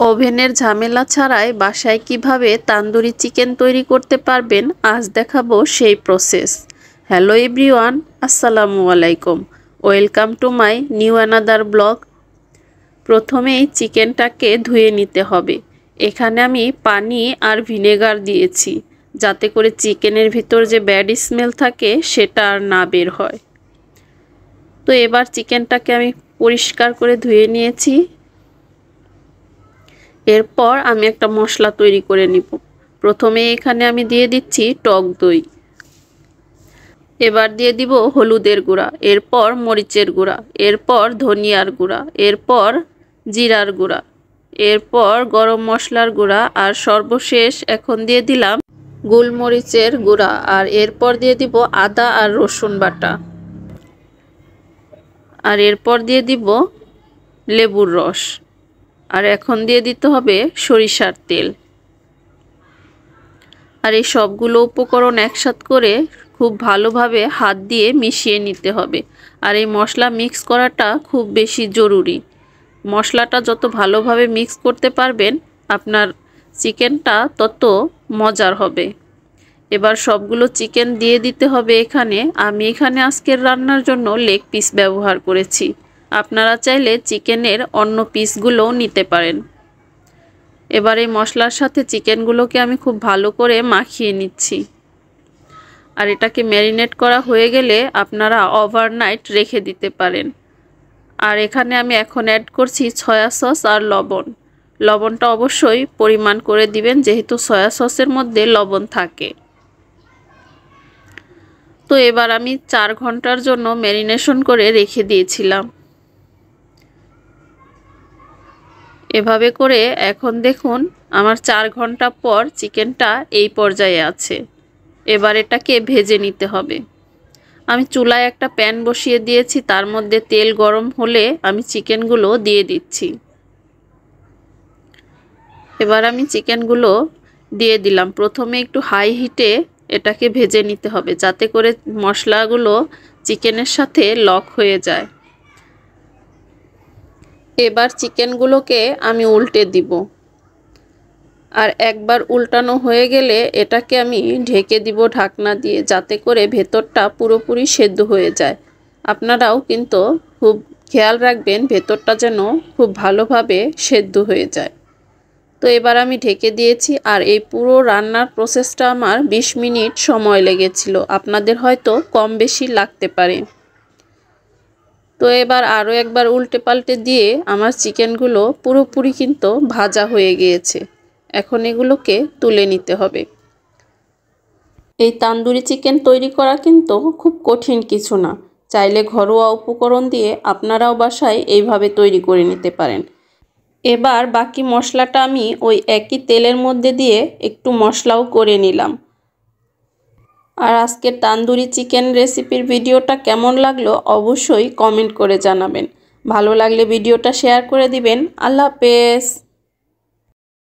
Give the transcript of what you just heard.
ওভেনের ঝামেলা ছাড়াই বাসায় কিভাবে তান্দুরি চিকেন তৈরি করতে পারবেন আজ দেখাবো সেই প্রসেস। হ্যালো এভরিওয়ান, আসসালামু আলাইকুম। Welcome to my new another blog. প্রথমেই চিকেনটাকে ধুয়ে নিতে হবে। এখানে আমি পানি আর ভিনেগার দিয়েছি যাতে করে চিকেনের ভিতর যে ব্যাড স্মেল থাকে সেটা আর না বের হয়। তো এবার চিকেনটাকে আমি পরিষ্কার করে ধুয়ে নিয়েছি। এরপর আমি একটা মশলা তৈরি করে নিব। প্রথমে এখানে আমি দিয়ে দিচ্ছি টক দই, এবার দিয়ে দিব হলুদের গুঁড়া, এরপর মরিচের গুঁড়া, এরপর ধনিয়ার গুঁড়া, এরপর জিরার গুঁড়া, এরপর গরম মশলার গুঁড়া, আর সর্বশেষ এখন দিয়ে দিলাম গোলমরিচের গুঁড়া, আর এরপর দিয়ে দিব আদা আর রসুন বাটা, আর এরপর দিয়ে দিব লেবুর রস, আর এখন দিয়ে দিতে হবে সরিষার তেল। আর এই সবগুলো উপকরণ একসাথে করে খুব ভালোভাবে হাত দিয়ে মিশিয়ে নিতে হবে। আর এই মশলা মিক্স করাটা খুব বেশি জরুরি। মশলাটা যত ভালোভাবে মিক্স করতে পারবেন আপনার চিকেনটা তত মজার হবে। এবার সবগুলো চিকেন দিয়ে দিতে হবে। আমি এখানে আজকের রান্নার জন্য লেগ পিস ব্যবহার করেছি। আপনারা চাইলে চিকেনের অন্য পিসগুলোও নিতে পারেন। এবার এই মশলার সাথে চিকেনগুলোকে আমি খুব ভালো করে মাখিয়ে নিচ্ছি। আর এটাকে ম্যারিনেট করা হয়ে গেলে আপনারা ওভারনাইট রেখে দিতে পারেন। আর এখানে আমি এখন অ্যাড করছি সয়া সস আর লবণ। লবণটা অবশ্যই পরিমাণ করে দিবেন যেহেতু সয়া সসের মধ্যে লবণ থাকে। তো এবার আমি 4 ঘন্টার জন্য ম্যারিনেশন করে রেখে দিয়েছিলাম। এভাবে করে এখন দেখুন আমার 4 ঘন্টা পর চিকেনটা এই পর্যায়ে আছে। এবার এটাকে ভেজে নিতে হবে। আমি চুলায় একটা প্যান বসিয়ে দিয়েছি, তার মধ্যে তেল গরম হলে আমি চিকেনগুলো দিয়ে দিচ্ছি। এবার আমি চিকেনগুলো দিয়ে দিলাম। প্রথমে একটু হাই হিটে এটাকে ভেজে নিতে হবে যাতে করে মশলাগুলো চিকেনের সাথে লক হয়ে যায়। এবার চিকেনগুলোকে আমি উল্টে দিব। আর একবার উল্টানো হয়ে গেলে এটাকে আমি ঢেকে দিব ঢাকনা দিয়ে যাতে করে ভেতরটা পুরোপুরি সেদ্ধ হয়ে যায়। আপনারাও কিন্তু খুব খেয়াল রাখবেন ভেতরটা যেন খুব ভালোভাবে সেদ্ধ হয়ে যায়। তো এবার আমি ঢেকে দিয়েছি। আর এই পুরো রান্নার প্রসেসটা আমার 20 মিনিট সময় লেগেছিল। আপনাদের হয়তো কম বেশি লাগতে পারে। তো এবার আরও একবার উল্টে পাল্টে দিয়ে আমার চিকেনগুলো পুরোপুরি কিন্তু ভাজা হয়ে গিয়েছে। এখন এগুলোকে তুলে নিতে হবে। এই তান্দুরি চিকেন তৈরি করা কিন্তু খুব কঠিন কিছু না। চাইলে ঘরোয়া উপকরণ দিয়ে আপনারাও বাসায় এইভাবে তৈরি করে নিতে পারেন। এবার বাকি মশলাটা আমি ওই একই তেলের মধ্যে দিয়ে একটু মশলাও করে নিলাম। আর আজকের তান্দুরি চিকেন রেসিপির ভিডিওটা কেমন লাগলো অবশ্যই কমেন্ট করে জানাবেন। ভালো লাগলে ভিডিওটা শেয়ার করে দিবেন। আল্লাহ হাফেজ।